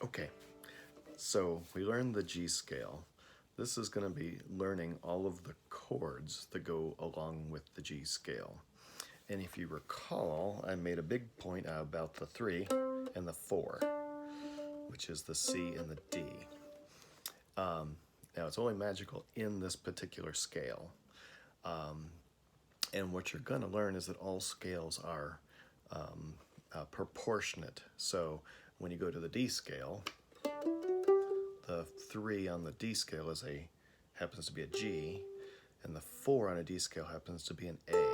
Okay, so we learned the G scale. This is going to be learning all of the chords that go along with the G scale. And if you recall, I made a big point about the 3 and the 4, which is the C and the D. Now, it's only magical in this particular scale. And what you're going to learn is that all scales are proportionate. So when you go to the D scale, the 3 on the D scale happens to be a G, and the 4 on a D scale happens to be an A.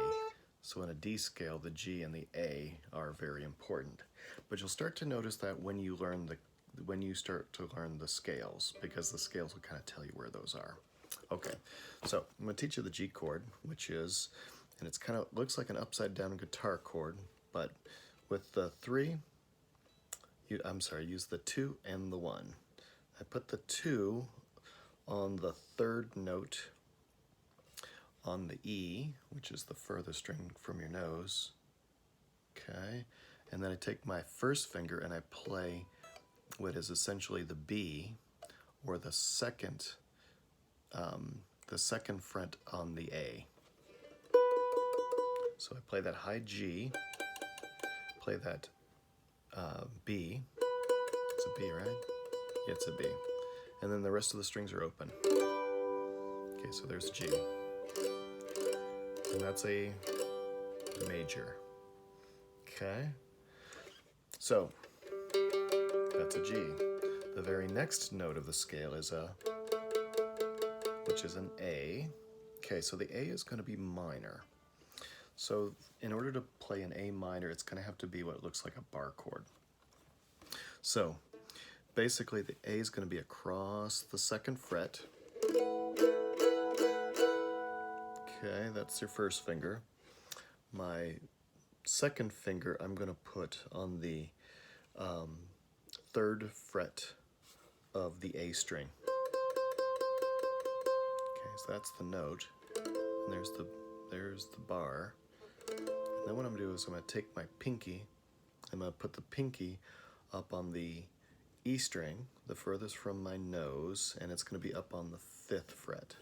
So in a D scale, the G and the A are very important. But you'll start to notice that when you start to learn the scales, because the scales will kind of tell you where those are. Okay, so I'm going to teach you the G chord, which is, and it's kind of looks like an upside down guitar chord, but with the 3, use the 2 and the 1. I put the 2 on the 3rd note on the E, which is the furthest string from your nose. Okay, and then I take my first finger and I play what is essentially the B, or the second fret on the A. So I play that high G, play that B. It's a B, right? Yeah, it's a B. And then the rest of the strings are open. Okay, so there's G. And that's a major. Okay? So, that's a G. The very next note of the scale is which is an A. Okay, so the A is going to be minor. So in order to play an A minor, it's going to have to be what looks like a bar chord. So basically the A is going to be across the 2nd fret. Okay, that's your first finger. My 2nd finger I'm going to put on the 3rd fret of the A string. Okay, so that's the note, and there's the bar. And then what I'm going to do is I'm going to take my pinky, I'm going to put the pinky up on the E string, the furthest from my nose, and it's going to be up on the 5th fret.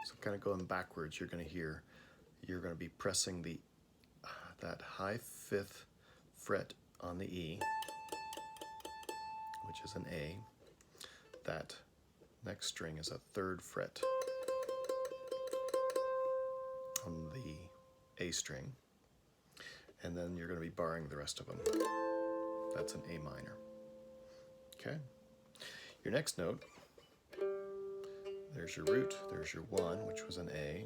So kind of going backwards, you're going to be pressing that high 5th fret on the E, which is an A. That next string is a 3rd fret on the A string, and then you're going to be barring the rest of them. That's an A minor. Okay? Your next note, there's your root, there's your 1, which was an A,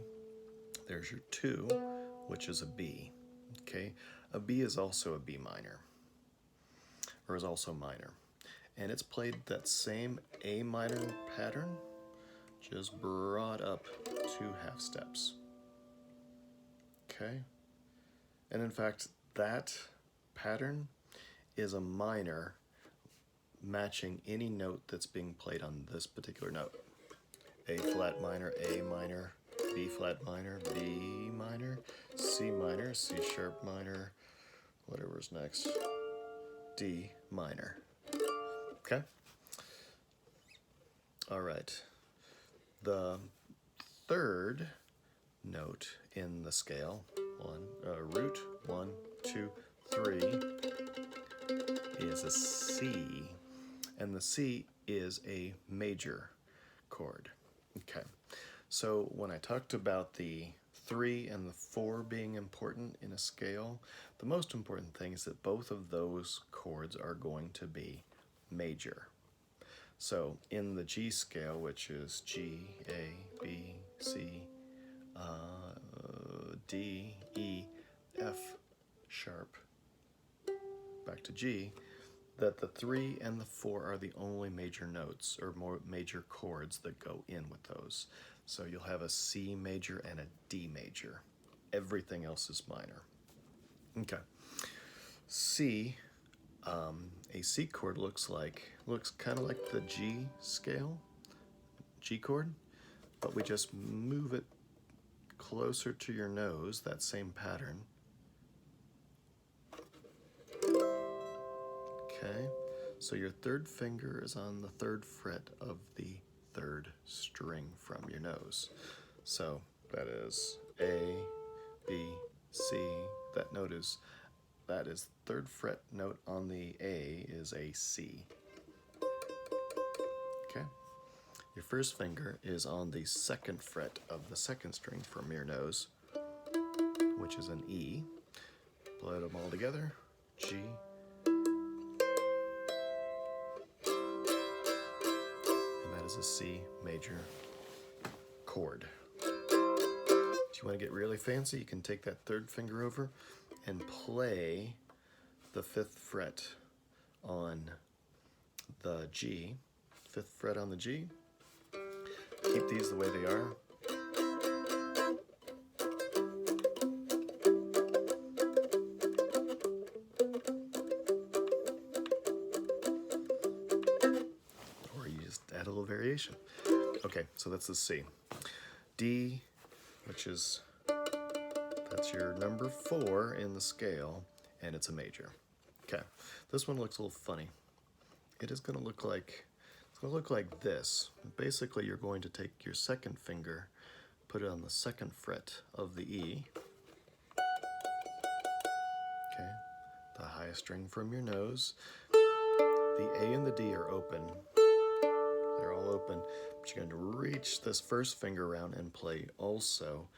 there's your 2, which is a B. Okay? A B is also a B minor, or is also minor. And it's played that same A minor pattern, just brought up 2 half steps. Okay? And in fact, that pattern is a minor matching any note that's being played on this particular note. A flat minor, A minor, B flat minor, B minor, C minor, C sharp minor, whatever's next, D minor. Okay? All right. The 3rd note in the scale, root, 1, 2, 3, is a C, and the C is a major chord. Okay, so when I talked about the 3 and the 4 being important in a scale, the most important thing is that both of those chords are going to be major. So in the G scale, which is G, A, B, C, D, E, F sharp, back to G, that the 3 and the 4 are the only major notes, or more major chords that go in with those. So you'll have a C major and a D major. Everything else is minor. Okay. C, a C chord looks kind of like the G scale, G chord, but we just move it closer to your nose, that same pattern. Okay, so your third finger is on the third fret of the third string from your nose. So that is A, B, C. That is third fret note on the A is a C. Okay. Your first finger is on the second fret of the second string from your nose, which is an E. Play them all together. G, and that is a C major chord. If you want to get really fancy, you can take that third finger over and play the fifth fret on the G. Fifth fret on the G. Keep these the way they are. Or you just add a little variation. Okay, so that's the C. D, which is, that's your number 4 in the scale, and it's a major. Okay, this one looks a little funny. It is going to look like, it's going to look like this. Basically, you're going to take your second finger, put it on the second fret of the E. Okay, the highest string from your nose. The A and the D are open. They're all open, but you're going to reach this first finger around and play also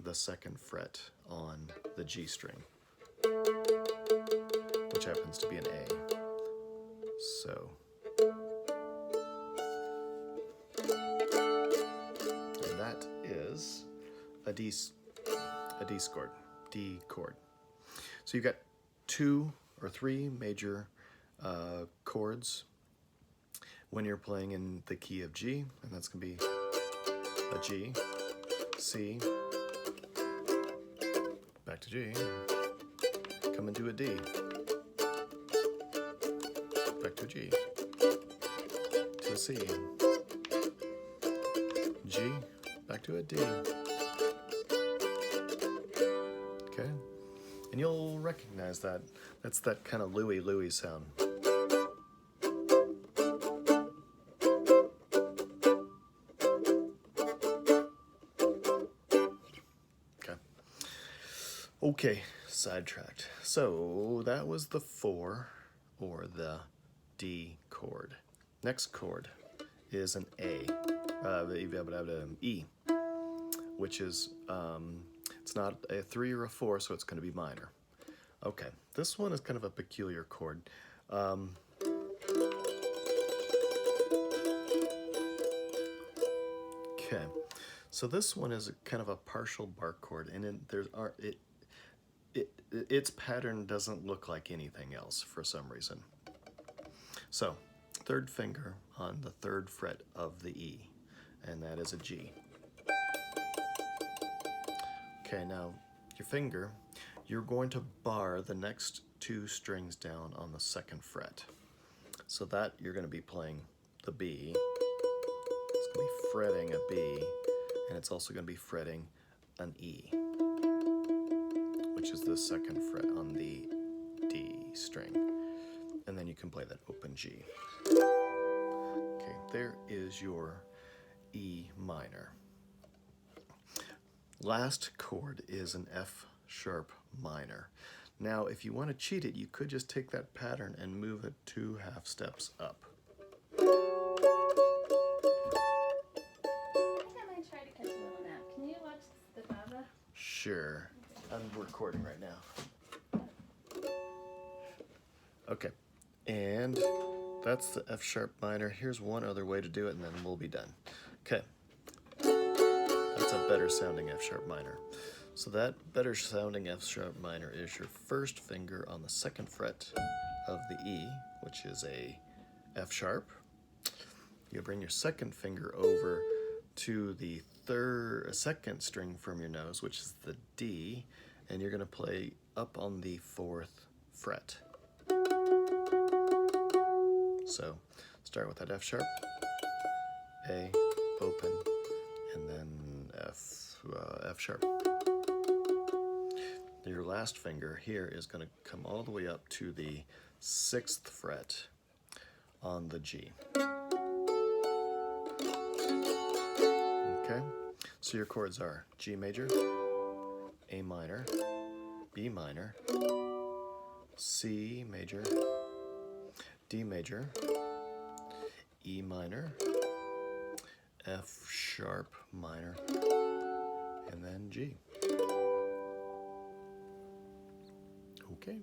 the second fret on the G string, which happens to be an A. So, and that is a D chord. So you've got 2 or 3 major chords when you're playing in the key of G, and that's going to be a G, C, back to G, come into a D, back to a G, to a C, G, back to a D. Okay, and you'll recognize that. That's that kind of Louie Louie sound. Okay, sidetracked. So that was the 4, or the D chord. Next chord is an A, E, which is, it's not a 3 or a 4, so it's going to be minor. Okay, this one is kind of a peculiar chord. Okay, so this one is kind of a partial bar chord, and its pattern doesn't look like anything else for some reason. So, third finger on the third fret of the E, and that is a G. Okay, now your finger, you're going to bar the next 2 strings down on the second fret. So that you're going to be playing the B. It's going to be fretting a B, and it's also going to be fretting an E, which is the second fret on the D string. And then you can play that open G. Okay, there is your E minor. Last chord is an F sharp minor. Now, if you want to cheat it, you could just take that pattern and move it 2 half steps up. I think I might try to catch a little nap. Can you watch the Baba? Sure. I'm recording right now. Okay, and that's the F sharp minor. Here's one other way to do it, and then we'll be done. Okay, that's a better sounding F sharp minor. So that better sounding F sharp minor is your first finger on the second fret of the E, which is a F sharp. You bring your second finger over to the second string from your nose, which is the D, and you're going to play up on the 4th fret. So start with that F sharp, A, open, and then F sharp. Your last finger here is going to come all the way up to the 6th fret on the G. Okay, so your chords are G major, A minor, B minor, C major, D major, E minor, F sharp minor, and then G. Okay.